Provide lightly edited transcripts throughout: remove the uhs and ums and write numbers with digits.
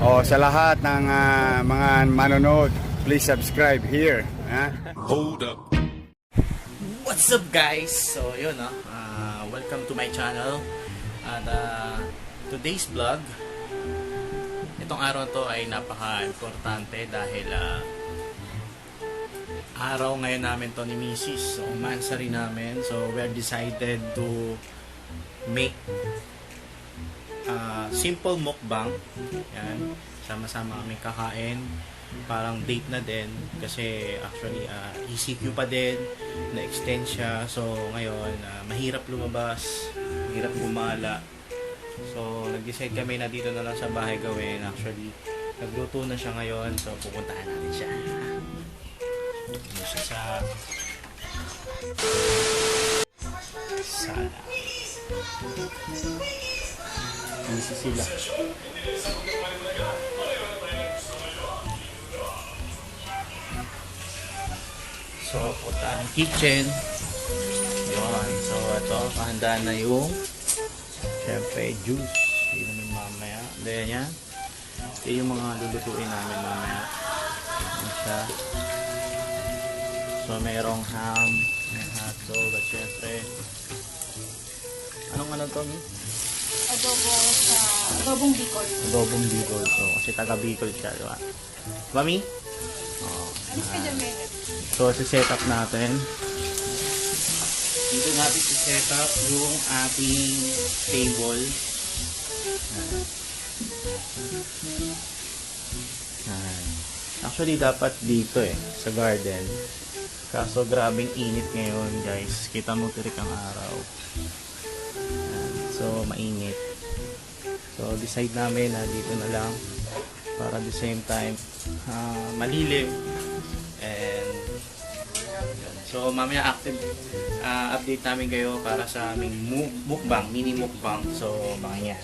O sa lahat ng mga manonood, please subscribe here. Hold up. What's up guys? So yun welcome to my channel. At today's vlog, itong araw to ay napaka-importante dahil araw ngayon namin to ni Mrs. So monthsary namin. So we decided to make simple mukbang. Yan, sama-sama kami kakain. Parang date na din kasi actually ECQ pa din, na-extend siya. So ngayon mahirap lumabas, mahirap gumala. So nag-decide kami na dito na lang sa bahay gawin. Actually nagluto na siya ngayon, so pupuntahan natin siya. Ano siya sa sala. Busy sila. So, punta ang kitchen. Yun. So, ito, pahandaan na yung syempre, juice. Inumin mamaya. Then, yan. Ito yung mga lulutuin namin mamaya. Yan siya. So, mayroong ham, may hotdog, at syempre, anong to, Mi? Adobong Bicol. Adobong Bicol. So, kasi taga Bicol siya, di ba? Diba, Mi? So, set up natin. Dito natin set up yung ating table. Actually, dapat dito sa garden. Kaso, grabing init ngayon, guys. Kita mo tirik ang araw. So, mainit. So, decide namin na dito na lang para the same time malilim. And so mamaya update namin kayo para sa aming mukbang, mini mukbang. So mga yan.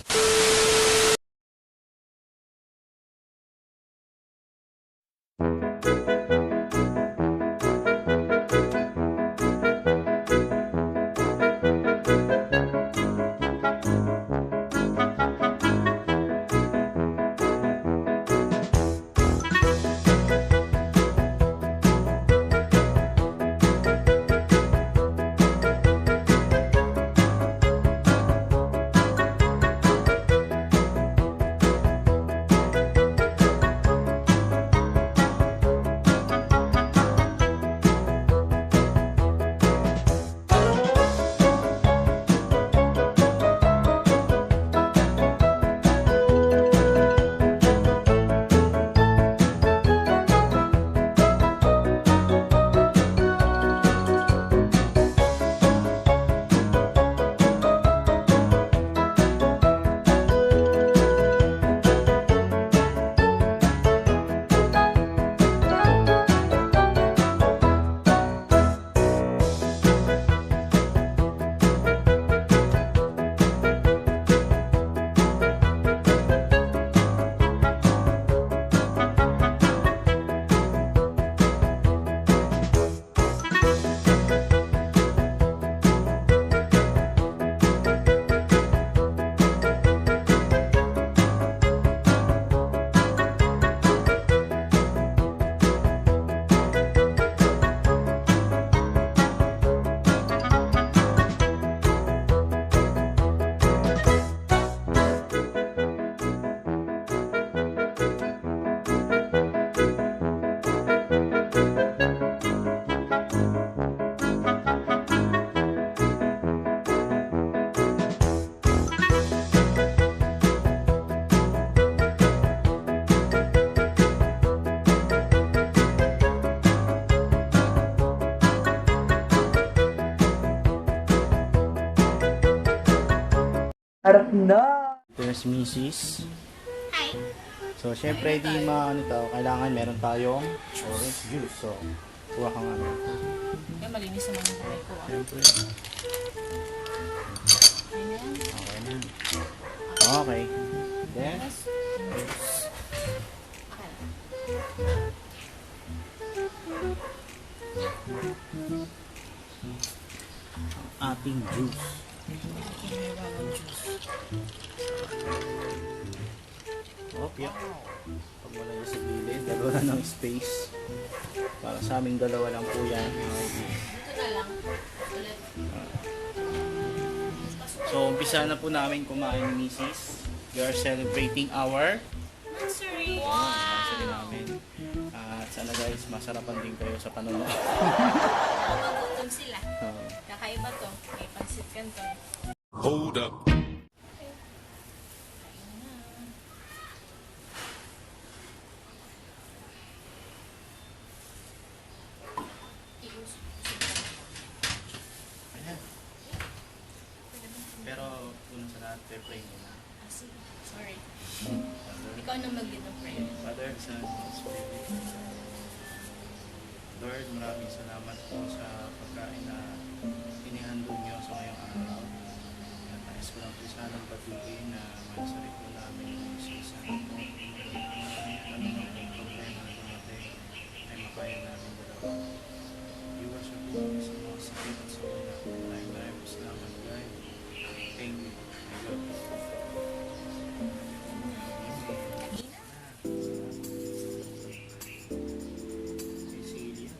Harap na! There's Mrs. Hi! So, syempre, kailangan meron tayong orange juice. So, kuha ka nga. Kaya malinis naman ang buhay ko. Syempre. Ayan. Okay na. Okay. Then, ating juice. Opya. Pag wala niya sa gilid, dalawa ng space. Para sa aming dalawa lang po yan. Ito na lang. Ulit. So, umpisa na po namin kumain ni Mrs. We are celebrating our Monthsary. Monthsary namin. At sana guys, masarapan din kayo sa panonood. Magutom sila. Kakaiba to. May pansit canton. Hold up. Ayan. Pero, una sa lahat, pray muna. Ah, sige. Sorry. Father, Ikaw na mag-give prayer. Father, Son, and Spirit. Lord, maraming salamat po sa pagkain na inihandog niyo sa ngayong araw. At nais ko lang po sanang batiin na Monthsary po namin yung season po. Ano na po problema na dumating ay makaya namin dalawa. Iwas siya po sa mga sakit at sa mga maraming salamat, guys. Thank you. I love you. Sicilian.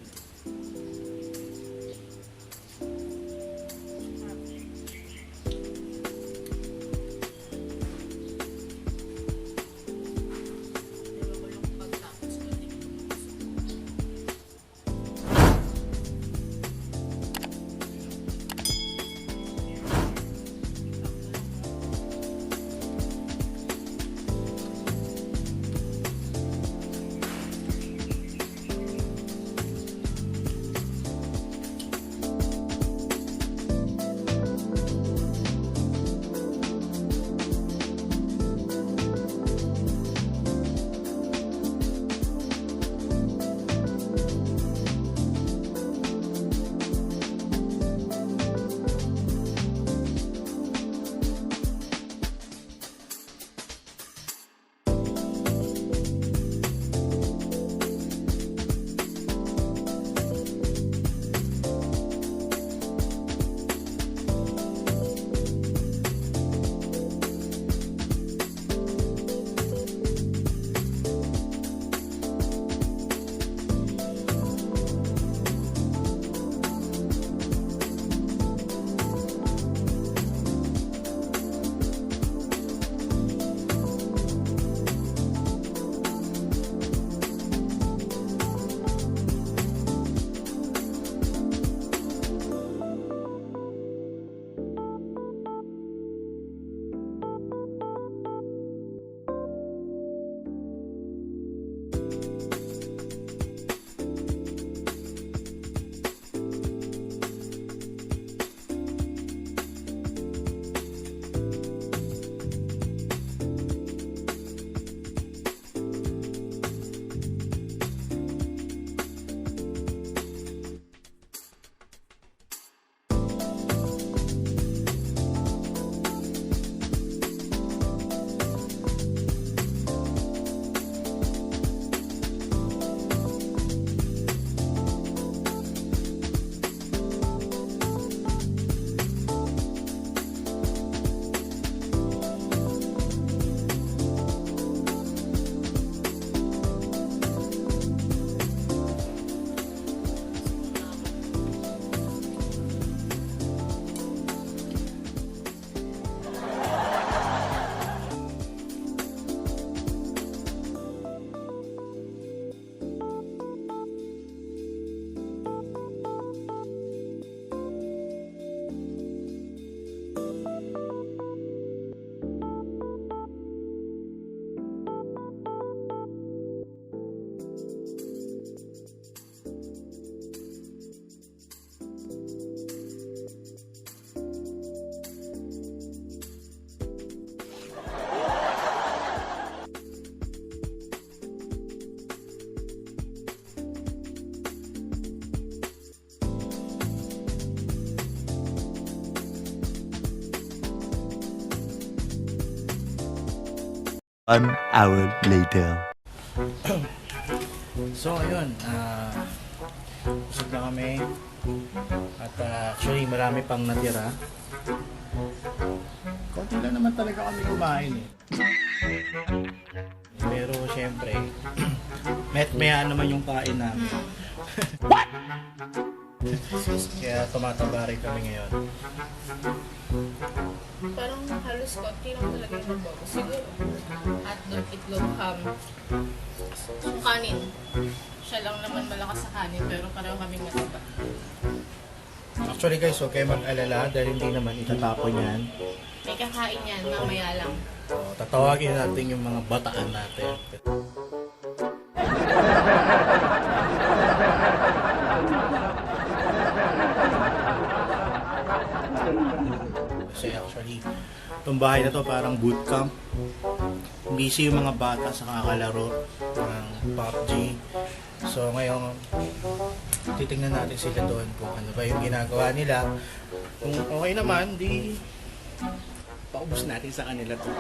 One hour later. So ayun, busog na kami at actually marami pang natira. konti lang naman talaga kami kumain eh. Pero syempre, met-maya naman yung kain namin. What? Kaya tumataba rin kami ngayon. Parang halos konti lang talaga yung nabago. Siguro, hotdog, itlog, ham. Yung kanin. Siya lang naman malakas sa kanin, pero pareho kaming mataba. Actually guys, huwag kayo mag-alala dahil hindi naman itatapon yan. May kakain yan, mamaya lang. So, tatawagin natin yung mga bataan natin. Kasi actually, itong bahay na to parang bootcamp. Busy yung mga bata sa kakalaro ng PUBG. So ngayon, titingnan natin sila doon kung ano ba yung ginagawa nila. Kung okay naman, di paubos natin sa kanila to.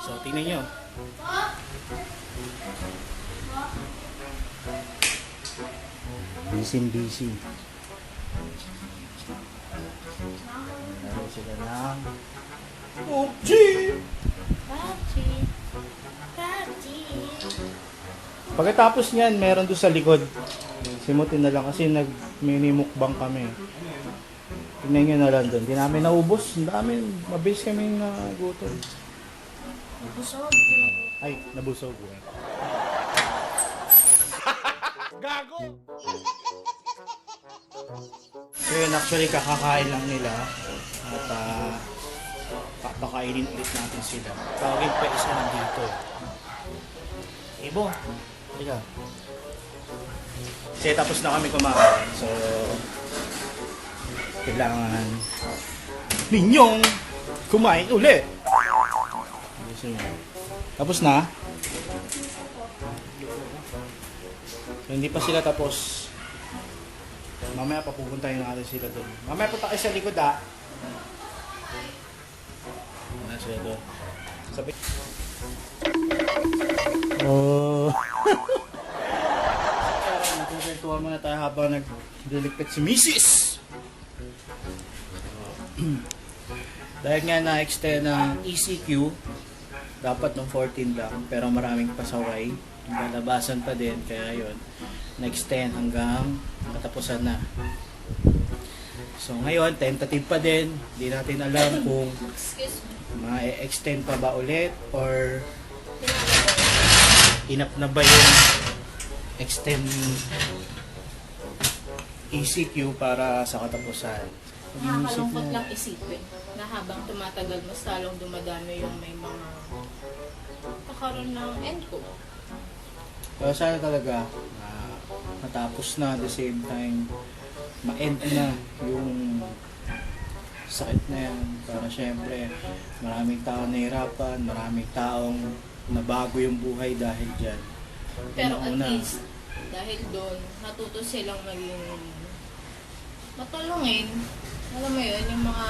So tingnan nyo. Busy. Laro sila ng PUBG! Pagkatapos niyan, meron doon sa likod. Simutin na lang kasi nag-mini mukbang kami. Tingnan nyo na lang doon. Hindi namin naubos. Ang dami. Mabilis kami nagutom. Nabusog. Ay, nabusog. Gago! So yun, actually kakakain lang nila. At papakainin ulit natin sila. Tawagin pa isa nandito. Ibo, halika. Kasi tapos na kami kumain. So, kailangan ninyong kumain ulit. Tapos na? So, hindi pa sila tapos. Mamaya papupuntahin natin sila doon. Mamaya punta kayo sa likod Mamaya sila doon. Sabi. Oh. Nagkukentuhan muna tayo habang nagliligpit si Mrs. Dahil nga na-extend ng ECQ, dapat ng 14 lang, pero maraming pasaway. Lalabasan pa din, kaya yun, na-extend hanggang katapusan na. So ngayon, tentative pa din. Hindi natin alam kung ma-extend pa ba ulit or enough na ba yung extend ECQ para sa katapusan. Nakakalungkot lang isipin na habang tumatagal mas lalong dumadami yung may mga kakaroon ng end ko. Pero sana talaga matapos na at the same time ma-end na yung sakit na yan. Para syempre maraming tao nahirapan, maraming taong nabago yung buhay dahil dyan. Pero at least, dahil doon, natuto silang maging matulungin. Alam mo yun, yung mga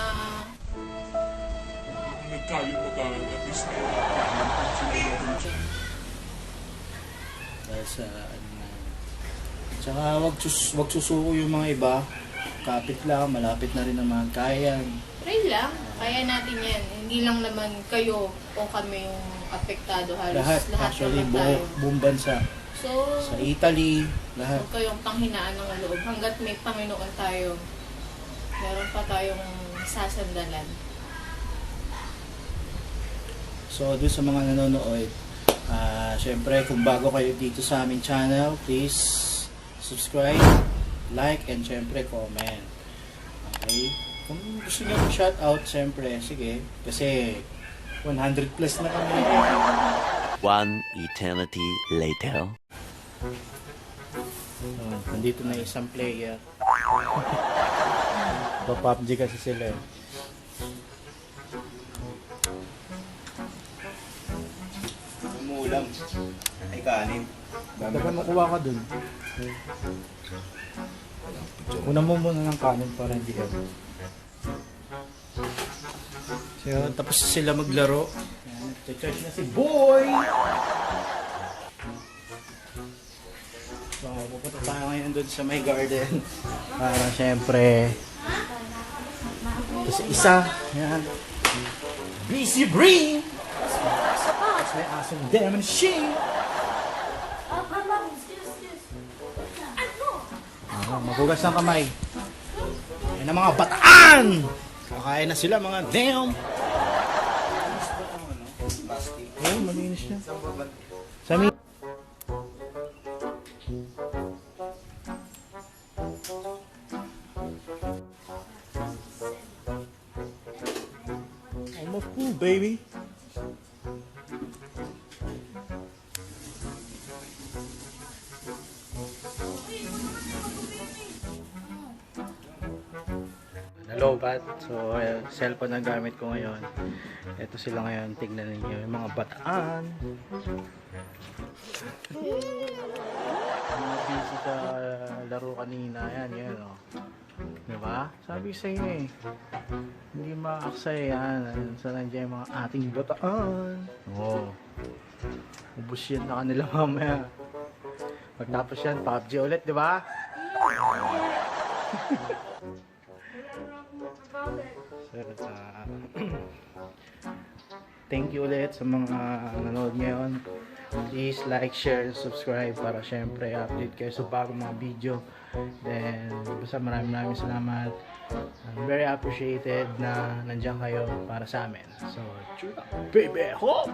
dahil sa tsaka wag susuko yung mga iba. Kapit lang, malapit na rin naman. Kaya yan. pray lang. Kaya natin yan. Hindi lang naman kayo o kami yung apektado. Halos lahat actually, naman tayo. buong bansa. So, Sa Italy, lahat. huwag kayong panghinaan ng loob. Hanggat may Panginoon tayo, meron pa tayong sasandalan. So, doon sa mga nanonood, syempre, kung bago kayo dito sa aming channel, please subscribe, like, and syempre, comment. Okay? Kung gusto nyo mag-shoutout, syempre, sige. Kasi, 100 plus na kami. One eternity later. Nandito na isang player. Pa-PUBG kasi sila. Umuulam. Ay, kanin. Dapat makuha ka dun. Una mo muna ng kanin para hindi ka. So, tapos sila maglaro. Nag-charge na si Boy! So, pupunta tayo ngayon doon sa may garden. Para syempre, Ito si isa. Yan. Busy Brain! Tapos may asong Demon Sheen. Magugas ng kamay. Yan ang mga bataan! Kakain na sila mga damn! Oh, malinis na. Sa amin. Almost full, baby. Nalobat. So, cellphone ang gamit ko ngayon. Ito sila ngayon. Tignan ninyo yung mga bataan. Mga busy sa laro kanina. Yan, oh. Diba? Sabi sa inyo eh. Hindi makaaksay yan. Saan nandiyan yung mga ating bataan. Oh. Ubus yan na kanila mamaya. Magtapos yan, PUBG ulit, diba? So, thank you ulit sa mga nanood ngayon. Please like, share, and subscribe para syempre update kayo sa bagong mga video. Then, basta maraming salamat. I'm very appreciated na nandiyan kayo para sa amin. So, tune up, baby! Hope!